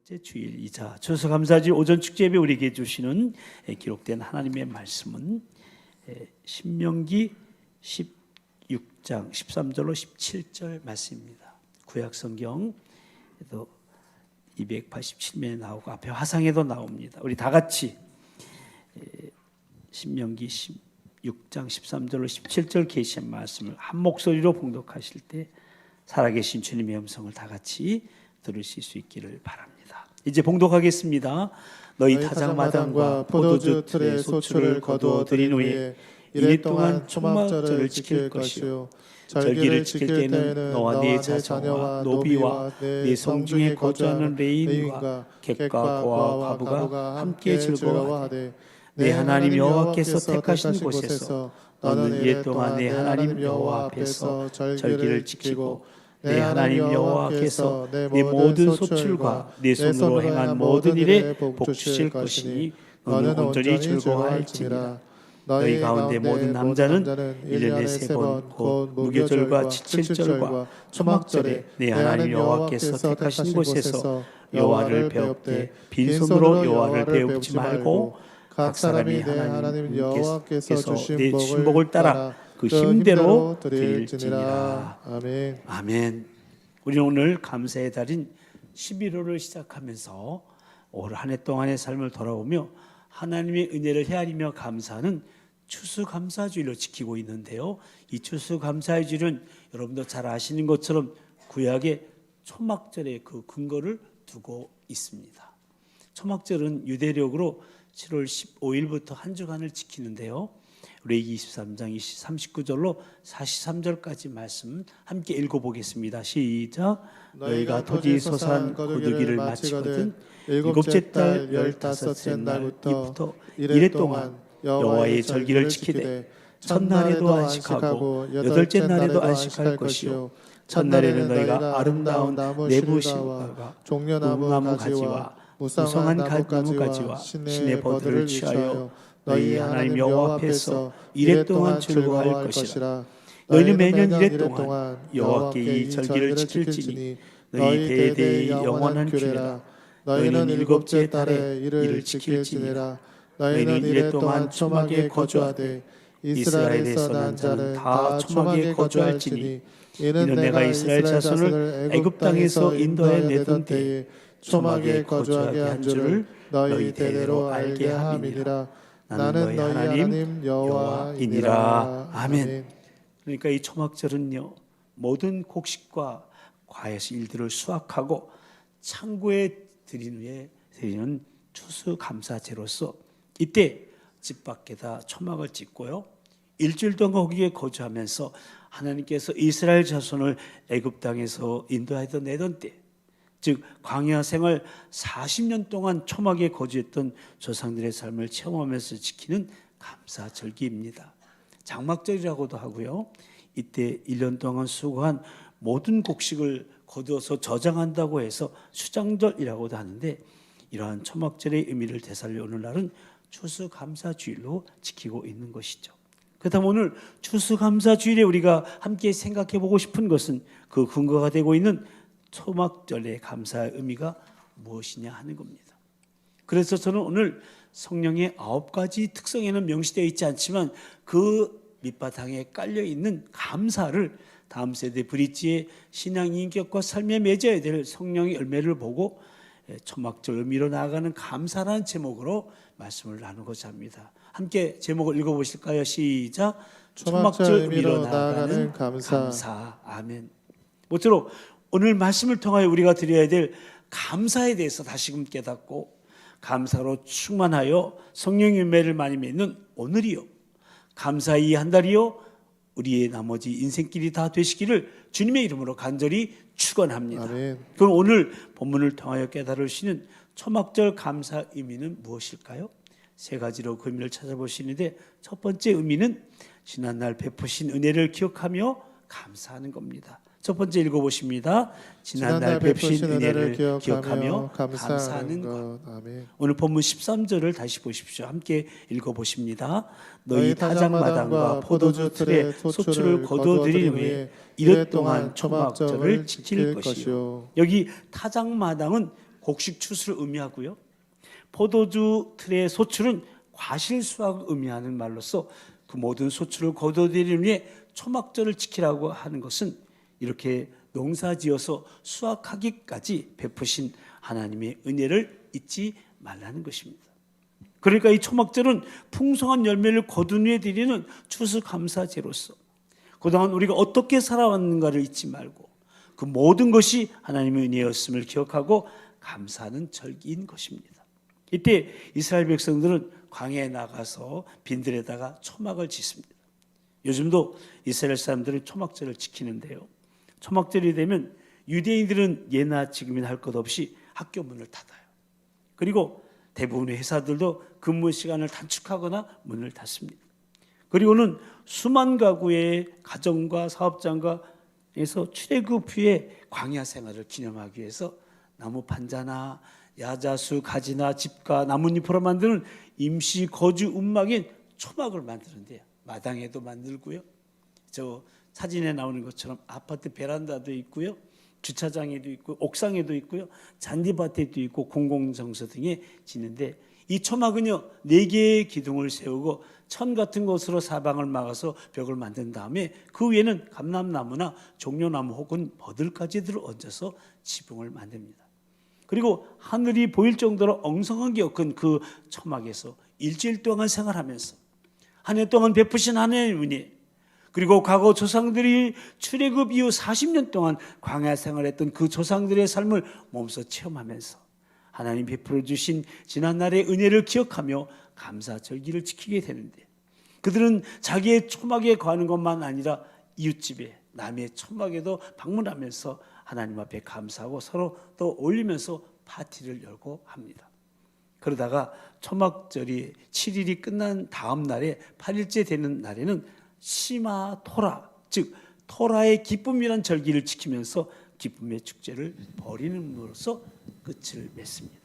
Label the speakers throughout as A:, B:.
A: 번째 주일이자 추수감사주일 오전 축제예배 우리에게 주시는 기록된 하나님의 말씀은 신명기 16장 13절로 17절 말씀입니다. 구약성경에도 287면에 나오고 앞에 화상에도 나옵니다. 우리 다 같이 신명기 16장 13절로 17절 계신 말씀을 한 목소리로 봉독하실 때 살아계신 주님의 음성을 다 같이 들으실 수 있기를 바랍니다. 이제 봉독하겠습니다. 너희 타작마당과 포도주 틀에 소출을 거두어 들인 후에 이래 동안 초막절을 지킬 것이요 절기를 지킬 때는 너와 네 자녀와 노비와 네 성중에 거주하는 레인과 객과 고아와 과부가 함께 즐거워하되 내 하나님 여호와께서 택하신 곳에서 너는 이래 동안 내 하나님 여호와 앞에서 절기를 지키고 내 하나님 여호와께서 내 모든 소출과 네 손으로 행한 모든 일에 복 주실 것이니 너는 온전히 즐거워할지니라. 너희 가운데 모든 남자는 1년에 3번 곧 무교절과 지칠절과 초막절에 내 하나님 여호와께서 택하신 곳에서 여호와를 배웁되 빈손으로 여호와를 배우지 말고 각 사람이 하나님 여호와께서 내 주신 복을 따라 그 힘대로 드릴지니라. 아멘. 아멘. 우리는 오늘 감사의 달인 11월을 시작하면서 올 한 해 동안의 삶을 돌아보며 하나님의 은혜를 헤아리며 감사하는 추수감사주일로 지키고 있는데요. 이 추수감사주일은 여러분도 잘 아시는 것처럼 구약의 초막절의 그 근거를 두고 있습니다. 초막절은 유대력으로 7월 15일부터 한 주간을 지키는데요. 레위기 23장 39절로 43절까지 말씀 함께 읽어보겠습니다. 시작. 너희가 토지 소산 거두기를 마치거든 일곱째 달 15째 날부터 이래 동안 여호와의 절기를 지키되 첫날에도 안식하고 여덟째 날에도 안식할 것이요 첫날에는 너희가 아름다운 내부실과 종려나무 가지와 무성한 나무 가지와 신의 버들을 취하여 너희 하나님 여호와 앞에서 이래 동안 즐거워할 것이라. 너희는 매년 이래 동안 여호와께 이 절기를 지킬지니 너희 대대의 영원한 규례라. 너희는 일곱째 달에 이를 지킬지니라. 너희는 이래 동안 초막에 거주하되 이스라엘에서 난 자는 다 초막에 거주할지니 이는 내가 이스라엘 자손을 애굽 땅에서 인도해 내던 때에 초막에 거주하게 한 줄을 너희 대대로 알게 함이니라. 나는 너희 하나님 여호와이니라. 아멘. 그러니까 이 초막절은요 모든 곡식과 과에서 일들을 수확하고 창고에 들인 후에 드리는 추수감사제로서 이때 집 밖에다 초막을 짓고요 일주일 동안 거기에 거주하면서 하나님께서 이스라엘 자손을 애굽 땅에서 인도하여 내던 때, 즉 광야 생활 40년 동안 초막에 거주했던 조상들의 삶을 체험하면서 지키는 감사절기입니다. 장막절이라고도 하고요. 이때 1년 동안 수고한 모든 곡식을 거두어서 저장한다고 해서 수장절이라고도 하는데 이러한 초막절의 의미를 되살려 오늘날은 추수감사주일로 지키고 있는 것이죠. 그렇다면 오늘 추수감사주일에 우리가 함께 생각해 보고 싶은 것은 그 근거가 되고 있는 초막절의 감사의 의미가 무엇이냐 하는 겁니다. 그래서 저는 오늘 성령의 9가지 특성에는 명시되어 있지 않지만 그 밑바탕에 깔려있는 감사를 다음 세대 브릿지의 신앙 인격과 삶에 맺어야 될 성령의 열매를 보고 초막절 의미로 나아가는 감사라는 제목으로 말씀을 나누고자 합니다. 함께 제목을 읽어보실까요? 시작. 초막절 의미로 나아가는 감사. 아멘. 모쪼록 오늘 말씀을 통하여 우리가 드려야 될 감사에 대해서 다시금 깨닫고 감사로 충만하여 성령의 열매를 많이 맺는 오늘이요 감사의 한 달이요 우리의 나머지 인생길이 다 되시기를 주님의 이름으로 간절히 축원합니다. 아멘. 그럼 오늘 본문을 통하여 깨달으시는 초막절 감사 의미는 무엇일까요? 3가지로 그 의미를 찾아보시는데 첫 번째 의미는 지난날 베푸신 은혜를 기억하며 감사하는 겁니다. 첫 번째 읽어보십니다. 지난날 베푸신 은혜를 기억하며 감사하는 것. 아멘. 오늘 본문 13절을 다시 보십시오. 함께 읽어보십니다. 너희 타작마당과 포도주 틀에 소출을 거두어들인 후에 이래 동안 초막절을 지킬 것이요. 여기 타작마당은 곡식 추수를 의미하고요. 포도주 틀의 소출은 과실 수확을 의미하는 말로서 그 모든 소출을 거둬들이기 위해 초막절을 지키라고 하는 것은 이렇게 농사지어서 수확하기까지 베푸신 하나님의 은혜를 잊지 말라는 것입니다. 그러니까 이 초막절은 풍성한 열매를 거둔 후에 드리는 추수감사제로서 그동안 우리가 어떻게 살아왔는가를 잊지 말고 그 모든 것이 하나님의 은혜였음을 기억하고 감사하는 절기인 것입니다. 이때 이스라엘 백성들은 광야에 나가서 빈들에다가 초막을 짓습니다. 요즘도 이스라엘 사람들은 초막절을 지키는데요. 초막절이 되면 유대인들은 예나 지금이나 할 것 없이 학교 문을 닫아요. 그리고 대부분의 회사들도 근무 시간을 단축하거나 문을 닫습니다. 그리고는 수만 가구의 가정과 사업장가에서 출애굽 후에 광야 생활을 기념하기 위해서 나무 판자나 야자수, 가지나 집과 나뭇잎으로 만드는 임시 거주 움막인 초막을 만드는데요. 마당에도 만들고요. 저 사진에 나오는 것처럼 아파트 베란다도 있고요. 주차장에도 있고 옥상에도 있고요. 잔디밭에도 있고 공공정서 등에 짓는데 이 초막은요 4개의 기둥을 세우고 천 같은 것으로 사방을 막아서 벽을 만든 다음에 그 위에는 감람나무나 종려나무 혹은 버들가지들을 얹어서 지붕을 만듭니다. 그리고 하늘이 보일 정도로 엉성하게 엮은 그 초막에서 일주일 동안 생활하면서 한 해 동안 베푸신 하나님의 은혜, 그리고 과거 조상들이 출애굽 이후 40년 동안 광야 생활했던 그 조상들의 삶을 몸소 체험하면서 하나님 베풀어 주신 지난날의 은혜를 기억하며 감사 절기를 지키게 되는데 그들은 자기의 초막에 거하는 것만 아니라 이웃집에 남의 초막에도 방문하면서 하나님 앞에 감사하고 서로 또 올리면서 파티를 열고 합니다. 그러다가 초막절이 7일이 끝난 다음 날에 8일째 되는 날에는 시마 토라, 즉 토라의 기쁨이란 절기를 지키면서 기쁨의 축제를 벌이는으로써 끝을 맺습니다.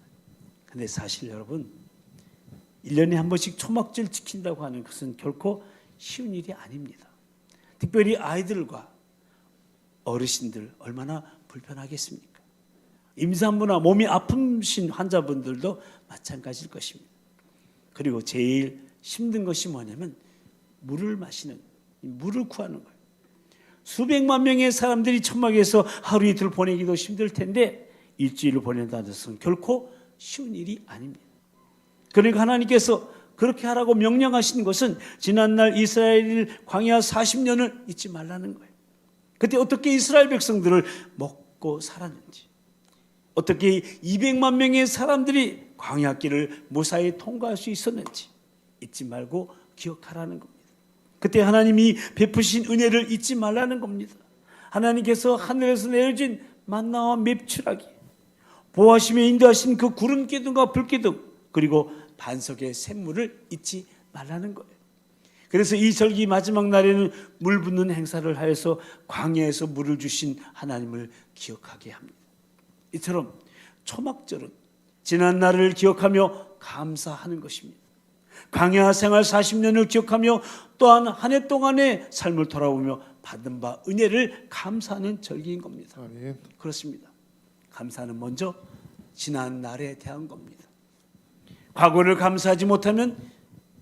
A: 그런데 사실 여러분 1년에 한 번씩 초막절 지킨다고 하는 것은 결코 쉬운 일이 아닙니다. 특별히 아이들과 어르신들 얼마나 불편하겠습니까? 임산부나 몸이 아프신 환자분들도 마찬가지일 것입니다. 그리고 제일 힘든 것이 뭐냐면 물을 마시는, 물을 구하는 거예요. 수백만 명의 사람들이 천막에서 하루 이틀 보내기도 힘들 텐데 일주일을 보낸다는 것은 결코 쉬운 일이 아닙니다. 그러니까 하나님께서 그렇게 하라고 명령하신 것은 지난날 이스라엘 광야 40년을 잊지 말라는 거예요. 그때 어떻게 이스라엘 백성들을 먹고 살았는지, 어떻게 200만 명의 사람들이 광야길을 무사히 통과할 수 있었는지 잊지 말고 기억하라는 겁니다. 그때 하나님이 베푸신 은혜를 잊지 말라는 겁니다. 하나님께서 하늘에서 내려진 만나와 맵추라기, 보호하시며 인도하신 그 구름 기둥과 불 기둥, 그리고 반석의 샘물을 잊지 말라는 거예요. 그래서 이 절기 마지막 날에는 물 붓는 행사를 하여서 광야에서 물을 주신 하나님을 기억하게 합니다. 이처럼 초막절은 지난 날을 기억하며 감사하는 것입니다. 광야 생활 40년을 기억하며 또한 한 해 동안의 삶을 돌아보며 받은 바 은혜를 감사하는 절기인 겁니다. 아멘. 그렇습니다. 감사는 먼저 지난 날에 대한 겁니다. 과거를 감사하지 못하면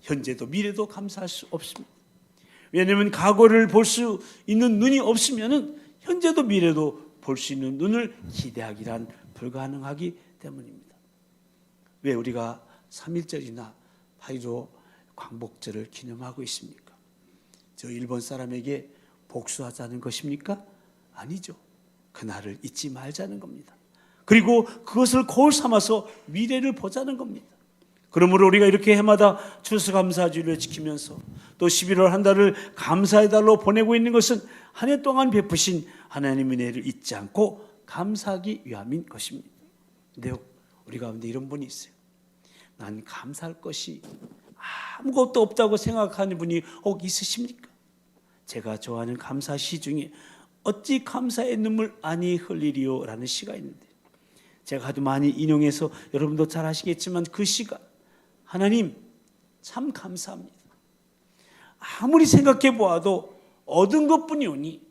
A: 현재도 미래도 감사할 수 없습니다. 왜냐하면 과거를 볼 수 있는 눈이 없으면 현재도 미래도 볼 수 있는 눈을 기대하기란 불가능하기 때문입니다. 왜 우리가 3.1절이나 8.15 광복절을 기념하고 있습니까? 저 일본 사람에게 복수하자는 것입니까? 아니죠. 그날을 잊지 말자는 겁니다. 그리고 그것을 거울 삼아서 미래를 보자는 겁니다. 그러므로 우리가 이렇게 해마다 추수감사주일을 지키면서 또 11월 한 달을 감사의 달로 보내고 있는 것은 한 해 동안 베푸신 하나님의 은혜를 잊지 않고 감사하기 위함인 것입니다. 근데 우리 가운데 이런 분이 있어요. 난 감사할 것이 아무것도 없다고 생각하는 분이 혹 있으십니까? 제가 좋아하는 감사 시 중에 어찌 감사의 눈물 아니 흘리리요 라는 시가 있는데 제가 하도 많이 인용해서 여러분도 잘 아시겠지만 그 시가 하나님 참 감사합니다. 아무리 생각해 보아도 얻은 것뿐이오니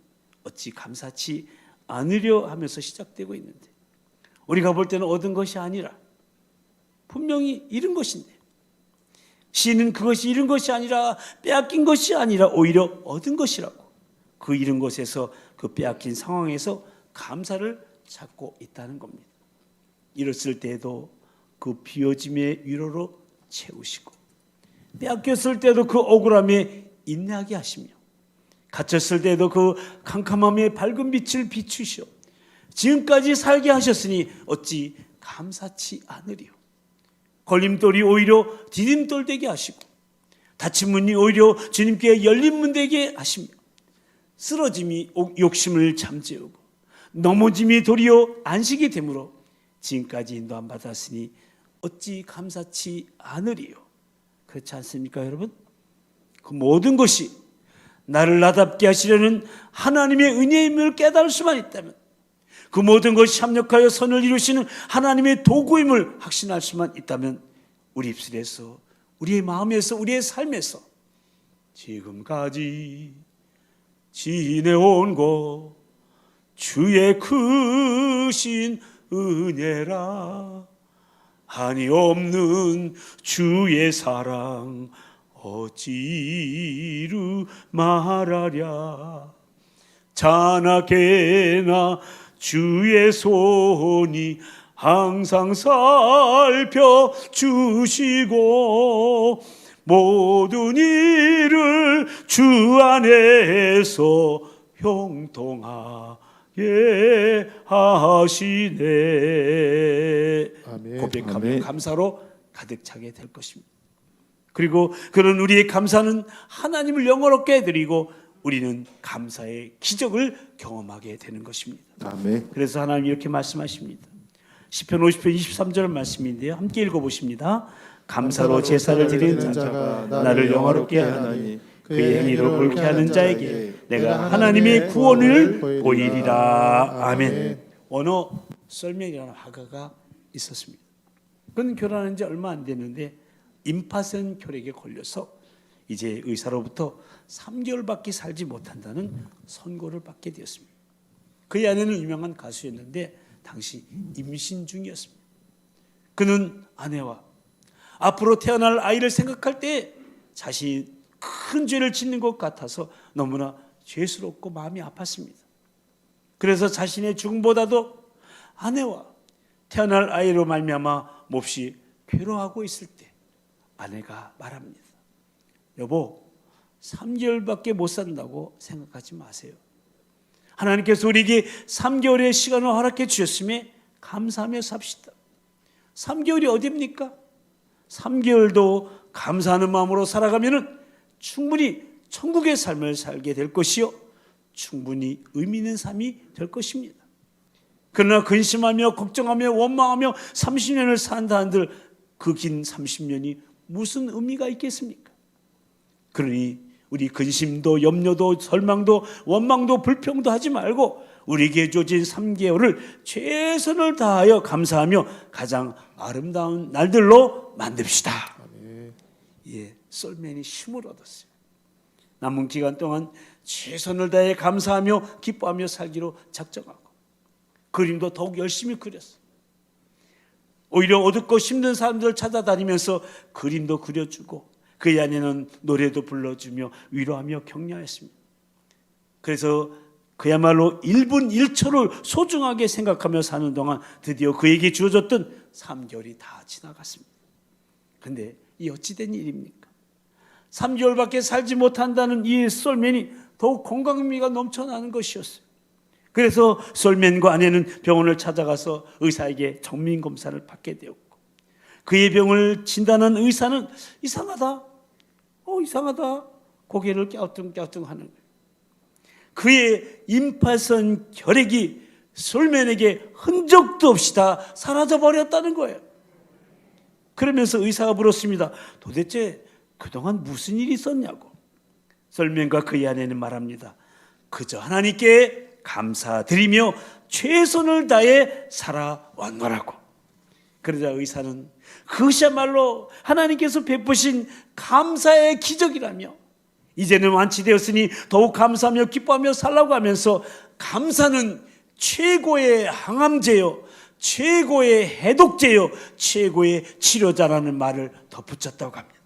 A: 어찌 감사치 않으려 하면서 시작되고 있는데 우리가 볼 때는 얻은 것이 아니라 분명히 잃은 것인데, 시인은 그것이 잃은 것이 아니라 빼앗긴 것이 아니라 오히려 얻은 것이라고, 그 잃은 것에서, 그 빼앗긴 상황에서 감사를 찾고 있다는 겁니다. 잃었을 때에도 그 비워짐의 위로로 채우시고, 빼앗겼을 때도 그 억울함에 인내하게 하시며, 갇혔을 때도 그 캄캄함에 밝은 빛을 비추시오. 지금까지 살게 하셨으니 어찌 감사치 않으리요. 걸림돌이 오히려 디딤돌 되게 하시고, 닫힌 문이 오히려 주님께 열린 문 되게 하시며, 쓰러짐이 욕심을 잠재우고 넘어짐이 도리어 안식이 되므로 지금까지 인도함 받았으니 어찌 감사치 않으리요. 그렇지 않습니까, 여러분? 그 모든 것이 나를 나답게 하시려는 하나님의 은혜임을 깨달을 수만 있다면, 그 모든 것이 협력하여 선을 이루시는 하나님의 도구임을 확신할 수만 있다면, 우리 입술에서, 우리의 마음에서, 우리의 삶에서 지금까지 지내온 것 주의 크신 은혜라, 한이 없는 주의 사랑 어찌 이루 말하랴. 자나게나 주의 손이 항상 살펴주시고 모든 일을 주 안에서 형통하게 하시네.
B: 아멘.
A: 고백하며
B: 아멘.
A: 감사로 가득 차게 될 것입니다. 그리고 그런 우리의 감사는 하나님을 영화롭게 해드리고 우리는 감사의 기적을 경험하게 되는 것입니다.
B: 아멘.
A: 그래서 하나님이 이렇게 말씀하십니다. 시편 50편 23절 말씀인데요, 함께 읽어보십니다. 감사로 제사를 드리는 자가 나를 영화롭게 하나니 그의 행위로 옳게 하는 자에게 내가 하나님의 구원을 보이리라. 아멘. 원어 썰면이라는 화가가 있었습니다. 그는 결혼한 지 얼마 안 됐는데 임파선 혈액에 걸려서 이제 의사로부터 3개월밖에 살지 못한다는 선고를 받게 되었습니다. 그의 아내는 유명한 가수였는데 당시 임신 중이었습니다. 그는 아내와 앞으로 태어날 아이를 생각할 때 자신이 큰 죄를 짓는 것 같아서 너무나 죄스럽고 마음이 아팠습니다. 그래서 자신의 죽음보다도 아내와 태어날 아이로 말미암아 몹시 괴로워하고 있을 때 아내가 말합니다. 여보, 3개월밖에 못 산다고 생각하지 마세요. 하나님께서 우리에게 3개월의 시간을 허락해 주셨음에 감사하며 삽시다. 3개월이 어딥니까? 3개월도 감사하는 마음으로 살아가면 충분히 천국의 삶을 살게 될 것이요, 충분히 의미 있는 삶이 될 것입니다. 그러나 근심하며 걱정하며 원망하며 30년을 산다 한들 그 긴 30년이 무슨 의미가 있겠습니까? 그러니 우리 근심도 염려도 절망도 원망도 불평도 하지 말고 우리에게 주어진 3개월을 최선을 다하여 감사하며 가장 아름다운 날들로 만듭시다. 예, 썰맨이 힘을 얻었어요. 남은 기간 동안 최선을 다해 감사하며 기뻐하며 살기로 작정하고 그림도 더욱 열심히 그렸어요. 오히려 어둡고 힘든 사람들을 찾아다니면서 그림도 그려주고 그 안에는 노래도 불러주며 위로하며 격려했습니다. 그래서 그야말로 1분 1초를 소중하게 생각하며 사는 동안 드디어 그에게 주어졌던 3개월이 다 지나갔습니다. 그런데 이 어찌된 일입니까? 3개월밖에 살지 못한다는 이 썰맨이 더욱 건강미가 넘쳐나는 것이었어요. 그래서 썰맨과 아내는 병원을 찾아가서 의사에게 정밀검사를 받게 되었고 그의 병을 진단한 의사는 이상하다 고개를 갸우뚱갸우뚱하는 거예요. 그의 임파선 혈액이 썰맨에게 흔적도 없이 다 사라져버렸다는 거예요. 그러면서 의사가 물었습니다. 도대체 그동안 무슨 일이 있었냐고. 썰맨과 그의 아내는 말합니다. 그저 하나님께 감사드리며 최선을 다해 살아왔노라고. 그러자 의사는 그것이야말로 하나님께서 베푸신 감사의 기적이라며 이제는 완치되었으니 더욱 감사하며 기뻐하며 살라고 하면서 감사는 최고의 항암제요 최고의 해독제요 최고의 치료자라는 말을 덧붙였다고 합니다.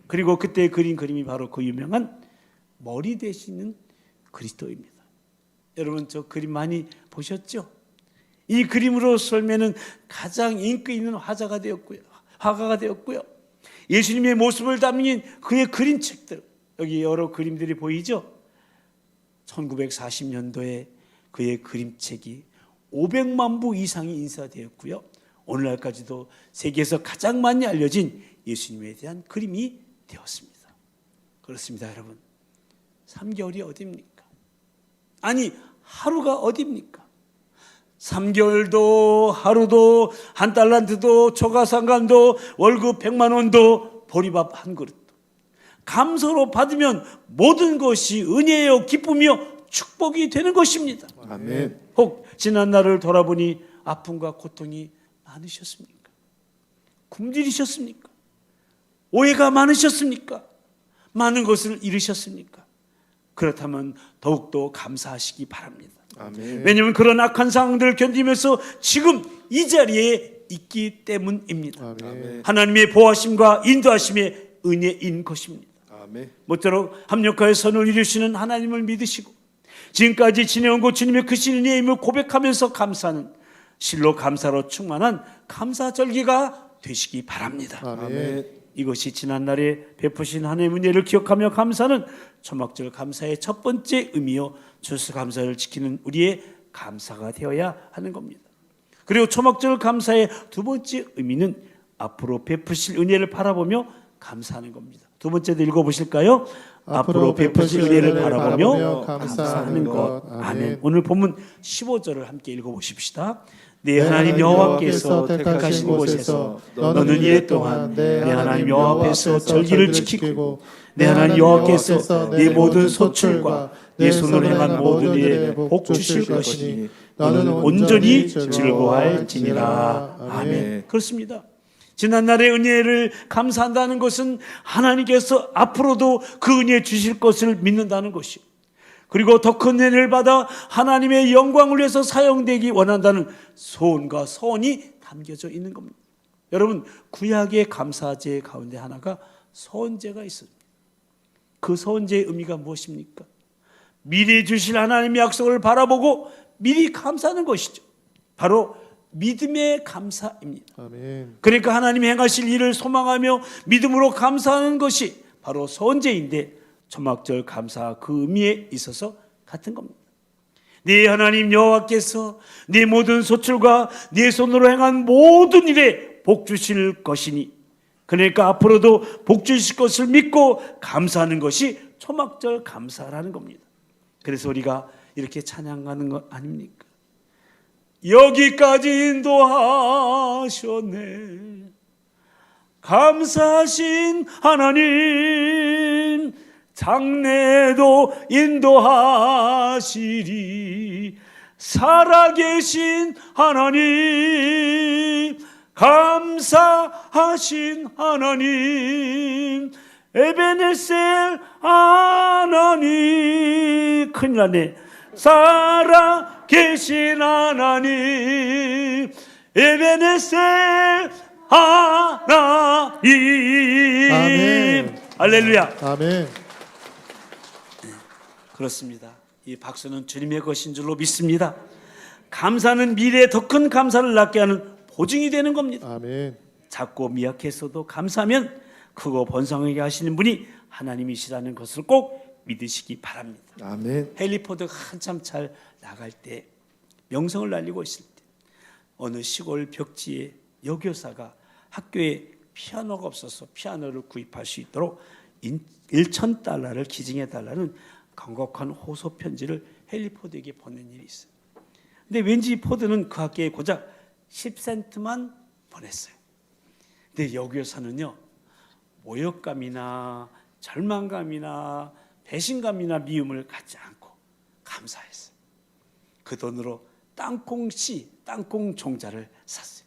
A: 그리고 그때 그린 그림이 바로 그 유명한 머리 되시는 그리스도입니다. 여러분 저 그림 많이 보셨죠? 이 그림으로 설명은 가장 인기 있는 화가가 되었고요. 예수님의 모습을 담긴 그의 그림책들, 여기 여러 그림들이 보이죠? 1940년도에 그의 그림책이 500만 부 이상이 인쇄되었고요. 오늘날까지도 세계에서 가장 많이 알려진 예수님에 대한 그림이 되었습니다. 그렇습니다, 여러분. 3개월이 어디입니까? 아니, 하루가 어디입니까? 3개월도 하루도 한 달란트도 초과상간도 월급 100만 원도 보리밥 한 그릇도 감사로 받으면 모든 것이 은혜요 기쁨이요 축복이 되는 것입니다.
B: 아멘.
A: 혹 지난 날을 돌아보니 아픔과 고통이 많으셨습니까? 굶주리셨습니까? 오해가 많으셨습니까? 많은 것을 잃으셨습니까? 그렇다면 더욱더 감사하시기 바랍니다.
B: 아멘.
A: 왜냐하면 그런 악한 상황들을 견디면서 지금 이 자리에 있기 때문입니다.
B: 아멘.
A: 하나님의 보호하심과 인도하심의 은혜인 것입니다.
B: 아멘.
A: 모쪼록 합력하여 선을 이루시는 하나님을 믿으시고 지금까지 지내온 것 주님의 크신 은혜의 힘을 고백하면서 감사하는 실로 감사로 충만한 감사절기가 되시기 바랍니다.
B: 아멘.
A: 이것이 지난날에 베푸신 하나님의 은혜를 기억하며 감사하는 초막절 감사의 첫 번째 의미요 추수감사를 지키는 우리의 감사가 되어야 하는 겁니다. 그리고 초막절 감사의 두 번째 의미는 앞으로 베푸실 은혜를 바라보며 감사하는 겁니다. 두 번째도 읽어보실까요? 앞으로 베푸실 은혜를 바라보며 감사하는 것. 아멘. 오늘 본문 15절을 함께 읽어보십시다. 내 하나님 여호와께서 택하신 곳에서 너는 이래 동안 내 하나님 여호와 앞에서 절기를 지키고 내 하나님 여호와께서 내 모든 소출과 내 손으로 행한 모든 일에 복 주실 것이니 너는 온전히 즐거워할지니라. 아멘. 그렇습니다. 지난날의 은혜를 감사한다는 것은 하나님께서 앞으로도 그 은혜 주실 것을 믿는다는 것이요. 그리고 더 큰 은혜를 받아 하나님의 영광을 위해서 사용되기 원한다는 소원과 소원이 담겨져 있는 겁니다. 여러분, 구약의 감사제 가운데 하나가 소원제가 있습니다. 그 소원제의 의미가 무엇입니까? 미리 주실 하나님의 약속을 바라보고 미리 감사하는 것이죠. 바로 믿음의 감사입니다.
B: 아멘.
A: 그러니까 하나님이 행하실 일을 소망하며 믿음으로 감사하는 것이 바로 소원제인데 초막절 감사 그 의미에 있어서 같은 겁니다. 네 하나님 여호와께서 네 모든 소출과 네 손으로 행한 모든 일에 복 주실 것이니 그러니까 앞으로도 복 주실 것을 믿고 감사하는 것이 초막절 감사라는 겁니다. 그래서 우리가 이렇게 찬양하는 것 아닙니까? 여기까지 인도하셨네 감사하신 하나님 장래도 인도하시리 살아계신 하나님 감사하신 하나님 에베네셀 하나님 큰일 났네 살아계신 하나님 에베네셀 하나님
B: 아멘.
A: 할렐루야.
B: 아멘.
A: 그렇습니다. 이 박수는 주님의 것인 줄로 믿습니다. 감사는 미래에 더 큰 감사를 낳게 하는 보증이 되는 겁니다.
B: 아멘.
A: 작고 미약해서도 감사하면 크고 번성하게 하시는 분이 하나님이시라는 것을 꼭 믿으시기 바랍니다.
B: 아멘.
A: 헨리 포드가 한참 잘 나갈 때 명성을 날리고 있을 때 어느 시골 벽지에 여교사가 학교에 피아노가 없어서 피아노를 구입할 수 있도록 1,000달러를 기증해달라는 강력한 호소 편지를 헨리 포드에게 보낸 일이 있어요. 근데 왠지 포드는 그 학교에 고작 10센트만 보냈어요. 근데 여교사는요 모욕감이나 절망감이나 배신감이나 미움을 갖지 않고 감사했어요. 그 돈으로 땅콩씨, 땅콩 종자를 샀어요.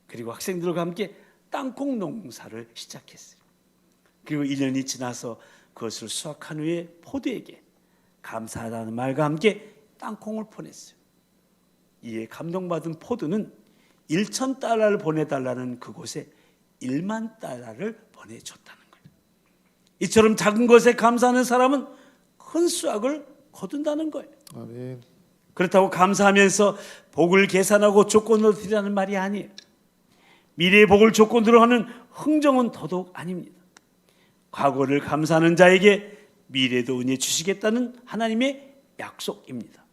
A: 그리고 학생들과 함께 땅콩 농사를 시작했어요. 그리고 1년이 지나서 그것을 수확한 후에 포드에게 감사하다는 말과 함께 땅콩을 보냈어요. 이에 감동받은 포드는 1,000달러를 보내달라는 그곳에 1만 달러를 보내줬다는 거예요. 이처럼 작은 것에 감사하는 사람은 큰 수확을 거둔다는 거예요.
B: 아멘.
A: 그렇다고 감사하면서 복을 계산하고 조건으로 드리라는 말이 아니에요. 미래의 복을 조건으로 하는 흥정은 더더욱 아닙니다. 과거를 감사하는 자에게 미래도 은혜 주시겠다는 하나님의 약속입니다.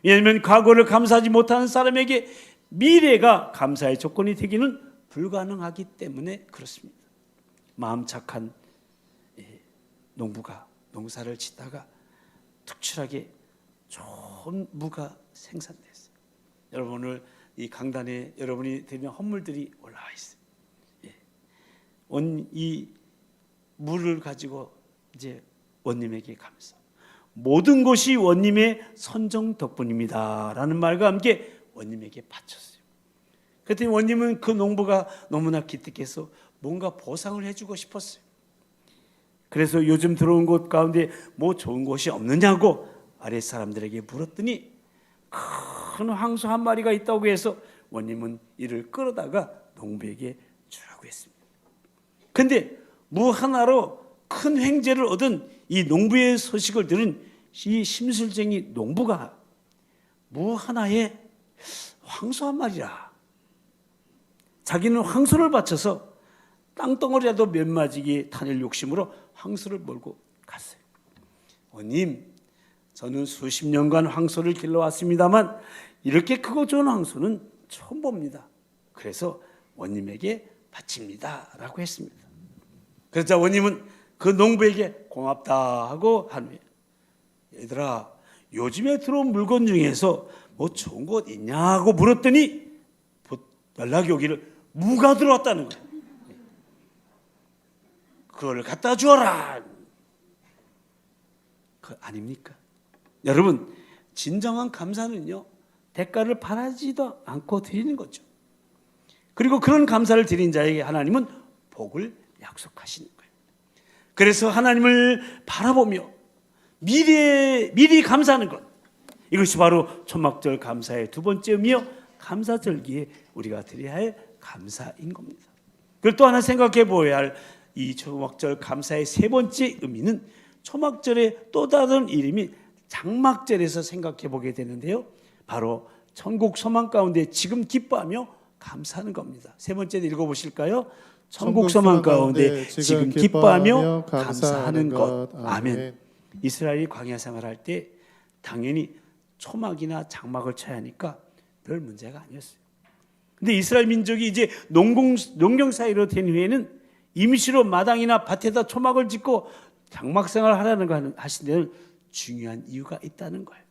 A: 왜냐하면 과거를 감사하지 못하는 사람에게 미래가 감사의 조건이 되기는 불가능하기 때문에 그렇습니다. 마음 착한 농부가 농사를 짓다가 특출하게 좋은 무가 생산됐어요. 여러분 오늘 이 강단에 여러분이 드리는 헌물들이 올라와 있어요. 이 물을 가지고 이제 원님에게 감사. 모든 것이 원님의 선정 덕분입니다라는 말과 함께 원님에게 바쳤어요. 그랬더니 원님은 그 농부가 너무나 기특해서 뭔가 보상을 해주고 싶었어요. 그래서 요즘 들어온 곳 가운데 뭐 좋은 곳이 없느냐고 아랫 사람들에게 물었더니 큰 황소 한 마리가 있다고 해서 원님은 이를 끌어다가 농부에게 주라고 했습니다. 근데 무 하나로 큰 횡재를 얻은 이 농부의 소식을 들은 이 심술쟁이 농부가 무 하나에 황소 한 마리라. 자기는 황소를 바쳐서 땅덩어리라도 몇 마지기 타낼 욕심으로 황소를 몰고 갔어요. 원님, 저는 수십 년간 황소를 길러왔습니다만 이렇게 크고 좋은 황소는 처음 봅니다. 그래서 원님에게 바칩니다 라고 했습니다. 그러자 원님은 그 농부에게 고맙다 하고 한 후에 얘들아 요즘에 들어온 물건 중에서 뭐 좋은 것 있냐고 물었더니 연락이 오기를 무가 들어왔다는 거예요. 그걸 갖다 주어라. 그 아닙니까? 여러분 진정한 감사는요 대가를 바라지도 않고 드리는 거죠. 그리고 그런 감사를 드린 자에게 하나님은 복을 약속하시는 거예요. 그래서 하나님을 바라보며 미리 감사하는 것, 이것이 바로 초막절 감사의 두 번째 의미요 감사절기에 우리가 드려야 할 감사인 겁니다. 그리고 또 하나 생각해 보아야 할 이 초막절 감사의 세 번째 의미는 초막절의 또 다른 이름이 장막절에서 생각해 보게 되는데요, 바로 천국 소망 가운데 지금 기뻐하며 감사하는 겁니다. 세 번째 읽어보실까요? 천국 소망 가운데 지금 기뻐하며 감사하는 것. 아멘. 이스라엘이 광야 생활할 때 당연히 초막이나 장막을 쳐야 하니까 별 문제가 아니었어요. 근데 이스라엘 민족이 이제 농경 사회로 된 후에는 임시로 마당이나 밭에다 초막을 짓고 장막 생활을 하라는 거 하신 데는 중요한 이유가 있다는 거예요.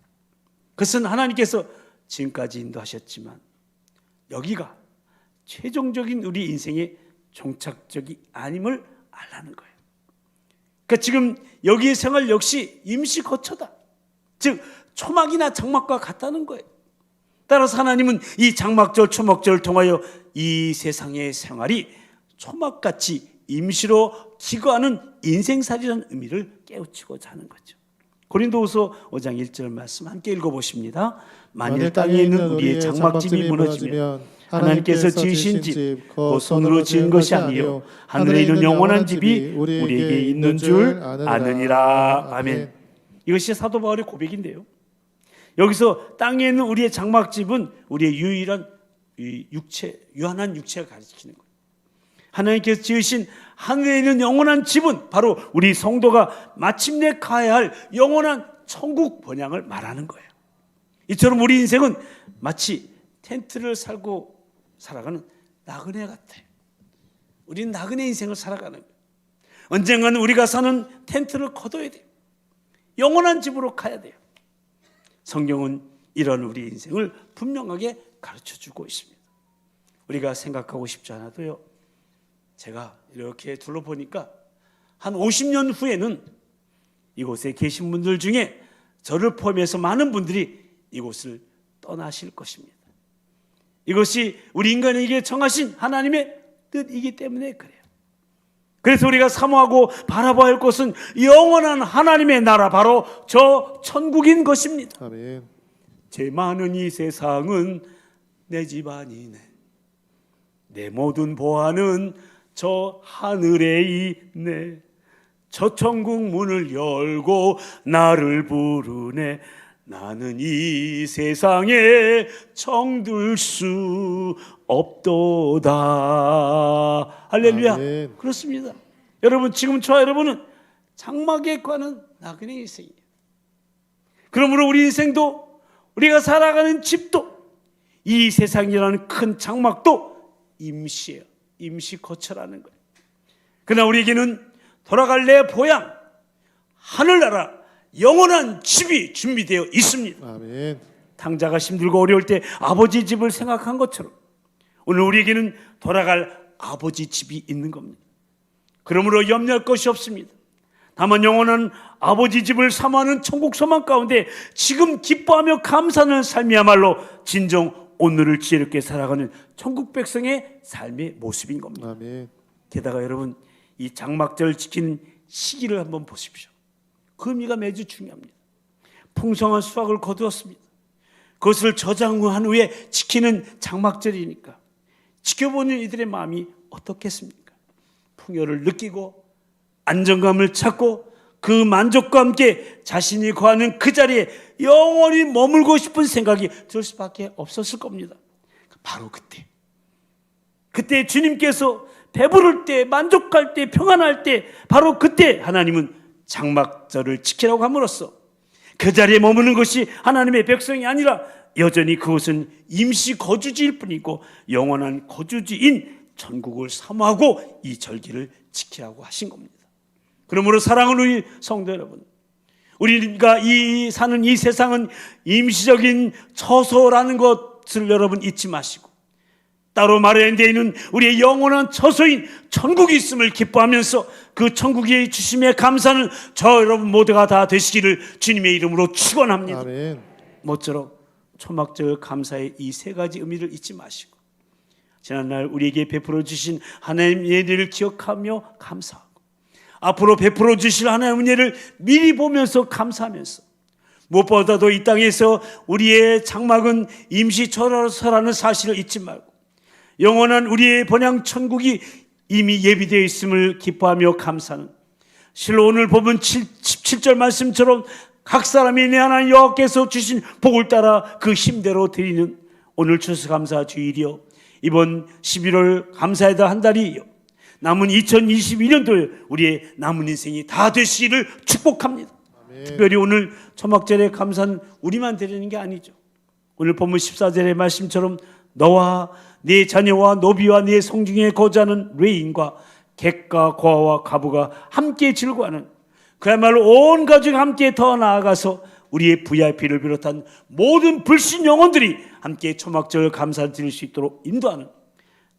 A: 그것은 하나님께서 지금까지 인도하셨지만 여기가 최종적인 우리 인생의 종착적이 아님을 알라는 거예요. 그러니까 지금 여기의 생활 역시 임시 거처다. 즉 초막이나 장막과 같다는 거예요. 따라서 하나님은 이 장막절, 초막절을 통하여 이 세상의 생활이 초막같이 임시로 기거하는 인생살이라는 의미를 깨우치고자 하는 거죠. 고린도후서 5장 1절 말씀 함께 읽어보십니다. 만일 땅에 있는 우리의 장막집이 무너지면 하나님께서 지으신 집, 그 손으로 지은 것이 아니요 하늘에 있는 영원한 집이 우리에게 있는 줄 아느니라. 아멘. 이것이 사도 바울의 고백인데요, 여기서 땅에 있는 우리의 장막집은 우리의 유일한 유한한 육체가 가리키는 거예요. 하나님께서 지으신 하늘에 있는 영원한 집은 바로 우리 성도가 마침내 가야 할 영원한 천국 번향을 말하는 거예요. 이처럼 우리 인생은 마치 텐트를 살고 살아가는 나그네 같아요. 우리는 나그네 인생을 살아가는 거예요. 언젠가는 우리가 사는 텐트를 거둬야 돼요. 영원한 집으로 가야 돼요. 성경은 이런 우리 인생을 분명하게 가르쳐주고 있습니다. 우리가 생각하고 싶지 않아도요, 제가 이렇게 둘러보니까 한 50년 후에는 이곳에 계신 분들 중에 저를 포함해서 많은 분들이 이곳을 떠나실 것입니다. 이것이 우리 인간에게 정하신 하나님의 뜻이기 때문에 그래요. 그래서 우리가 사모하고 바라봐야 할 것은 영원한 하나님의 나라, 바로 저 천국인 것입니다.
B: 아멘.
A: 죄 많은 이 세상은 내 집안이네. 내 모든 보안은 저 하늘에 있네. 저 천국 문을 열고 나를 부르네. 나는 이 세상에 정들 수 없도다. 할렐루야.
B: 아멘.
A: 그렇습니다. 여러분, 지금 저와 여러분은 장막에 관한 나그네 인생이에요. 그러므로 우리 인생도, 우리가 살아가는 집도, 이 세상이라는 큰 장막도 임시예요. 임시 거처라는 거예요. 그러나 우리에게는 돌아갈 내 보양, 하늘나라, 영원한 집이 준비되어 있습니다.
B: 아멘.
A: 당자가 힘들고 어려울 때 아버지 집을 생각한 것처럼 오늘 우리에게는 돌아갈 아버지 집이 있는 겁니다. 그러므로 염려할 것이 없습니다. 다만 영원한 아버지 집을 사모하는 천국 소망 가운데 지금 기뻐하며 감사하는 삶이야말로 진정 오늘을 지혜롭게 살아가는 천국 백성의 삶의 모습인 겁니다.
B: 아멘.
A: 게다가 여러분, 이 장막절을 지키는 시기를 한번 보십시오. 그 의미가 매주 중요합니다. 풍성한 수확을 거두었습니다. 그것을 저장한 후에 지키는 장막절이니까 지켜보는 이들의 마음이 어떻겠습니까? 풍요를 느끼고 안정감을 찾고 그 만족과 함께 자신이 거하는 그 자리에 영원히 머물고 싶은 생각이 들 수밖에 없었을 겁니다. 바로 그때 주님께서 배부를 때, 만족할 때, 평안할 때, 바로 그때 하나님은 장막절을 지키라고 함으로써 그 자리에 머무는 것이 하나님의 백성이 아니라 여전히 그것은 임시 거주지일 뿐이고 영원한 거주지인 천국을 사모하고 이 절기를 지키라고 하신 겁니다. 그러므로 사랑하는 우리 성도 여러분, 우리가 사는 이 세상은 임시적인 처소라는 것을 여러분 잊지 마시고 따로 마련되어 있는 우리의 영원한 처소인 천국이 있음을 기뻐하면서 그 천국이 주심에 감사하는 저 여러분 모두가 다 되시기를 주님의 이름으로 축원합니다.
B: 아멘.
A: 모쪼록 초막절 감사의 이 세 가지 의미를 잊지 마시고 지난날 우리에게 베풀어 주신 하나님의 은혜를 기억하며 감사하고 앞으로 베풀어 주실 하나님의 은혜를 미리 보면서 감사하면서 무엇보다도 이 땅에서 우리의 장막은 임시처라는 사실을 잊지 말고 영원한 우리의 번향 천국이 이미 예비되어 있음을 기뻐하며 감사하는 실로 오늘 본문 17절 말씀처럼 각 사람이 내 하나님 여호와께서 주신 복을 따라 그 힘대로 드리는 오늘 추수감사 주일이요 이번 11월 감사에다 한 달이요 남은 2022년도에 우리의 남은 인생이 다 되시기를 축복합니다.
B: 아멘.
A: 특별히 오늘 초막절에 감사는 우리만 드리는 게 아니죠. 오늘 본문 14절의 말씀처럼 너와 네 자녀와 노비와 네 성중에 거주하는 레인과 객과 고아와 과부가 함께 즐거워하는 그야말로 온 가족이 함께 더 나아가서 우리의 VIP를 비롯한 모든 불신 영혼들이 함께 초막절 감사를 드릴 수 있도록 인도하는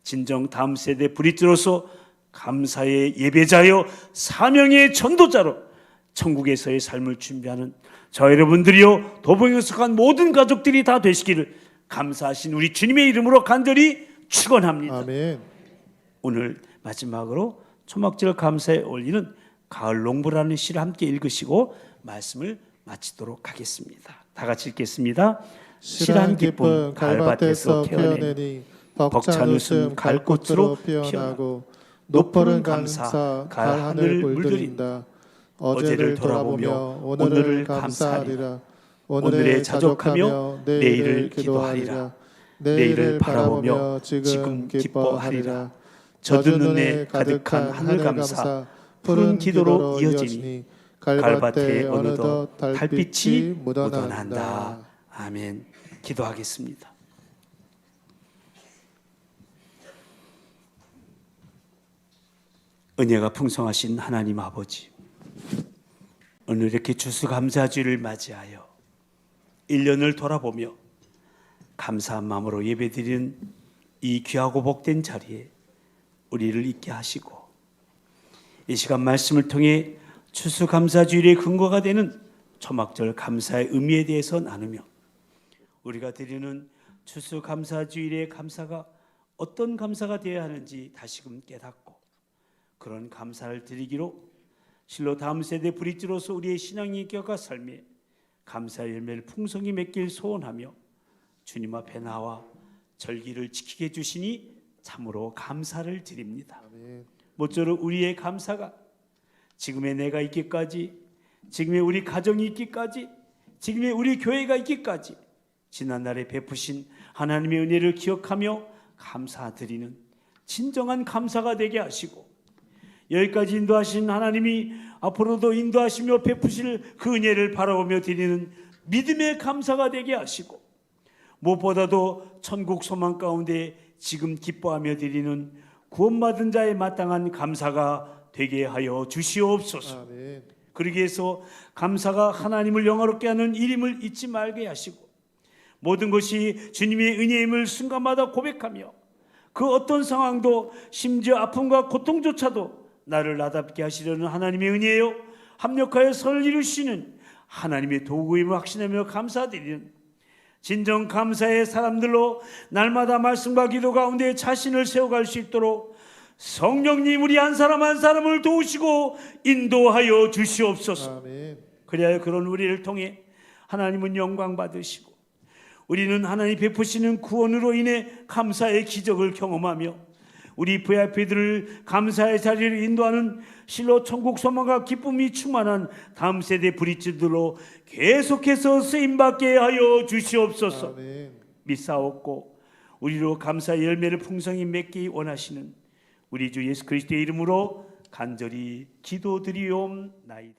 A: 진정 다음 세대 브릿지로서 감사의 예배자여 사명의 전도자로 천국에서의 삶을 준비하는 저 여러분들이요 도봉에 속한 모든 가족들이 다 되시기를 감사하신 우리 주님의 이름으로 간절히 축원합니다.
B: 아멘.
A: 오늘 마지막으로 초막절 감사에 어울리는 가을 농부라는 시를 함께 읽으시고 말씀을 마치도록 하겠습니다. 다 같이 읽겠습니다. 실한 기쁨 가을밭에서 캐어내니 벅찬 웃음 가을꽃으로 피어나고 높은 감사 가을하늘 물들인다. 어제를 돌아보며 오늘을 감사하리라. 오늘에 자족하며 내일을 기도하리라. 내일을 바라보며 지금 기뻐하리라. 젖은 눈에 가득한 하늘 감사 푸른 기도로 이어지니 가을밭에 어느덧 달빛이 묻어난다. 아멘. 기도하겠습니다. 은혜가 풍성하신 하나님 아버지, 오늘 이렇게 추수감사주를 맞이하여 1년을 돌아보며 감사한 마음으로 예배드리는 이 귀하고 복된 자리에 우리를 있게 하시고 이 시간 말씀을 통해 추수감사주일의 근거가 되는 초막절 감사의 의미에 대해서 나누며 우리가 드리는 추수감사주일의 감사가 어떤 감사가 되어야 하는지 다시금 깨닫고 그런 감사를 드리기로 실로 다음 세대 브릿지로서 우리의 신앙 인격과 삶에 감사의 열매를 풍성히 맺길 소원하며 주님 앞에 나와 절기를 지키게 해주시니 참으로 감사를 드립니다.
B: 아멘.
A: 모쪼록 우리의 감사가 지금의 내가 있기까지, 지금의 우리 가정이 있기까지, 지금의 우리 교회가 있기까지 지난날에 베푸신 하나님의 은혜를 기억하며 감사드리는 진정한 감사가 되게 하시고, 여기까지 인도하신 하나님이 앞으로도 인도하시며 베푸실 그 은혜를 바라보며 드리는 믿음의 감사가 되게 하시고, 무엇보다도 천국 소망 가운데 지금 기뻐하며 드리는 구원받은 자의 마땅한 감사가 되게 하여 주시옵소서.
B: 아멘.
A: 그러기 위해서 감사가 하나님을 영화롭게 하는 일임을 잊지 말게 하시고, 모든 것이 주님의 은혜임을 순간마다 고백하며 그 어떤 상황도, 심지어 아픔과 고통조차도 나를 나답게 하시려는 하나님의 은혜요, 합력하여 선을 이루시는 하나님의 도구임을 확신하며 감사드리는 진정 감사의 사람들로 날마다 말씀과 기도 가운데 자신을 세워갈 수 있도록 성령님 우리 한 사람 한 사람을 도우시고 인도하여 주시옵소서.
B: 아멘.
A: 그리하여 그런 우리를 통해 하나님은 영광 받으시고, 우리는 하나님 베푸시는 구원으로 인해 감사의 기적을 경험하며 우리 VIP들을 감사의 자리를 인도하는 실로 천국 소망과 기쁨이 충만한 다음 세대 브릿지들로 계속해서 쓰임받게 하여 주시옵소서.
B: 아멘.
A: 믿사옵고 우리로 감사의 열매를 풍성히 맺기 원하시는 우리 주 예수 그리스도의 이름으로 간절히 기도드리옵나이다.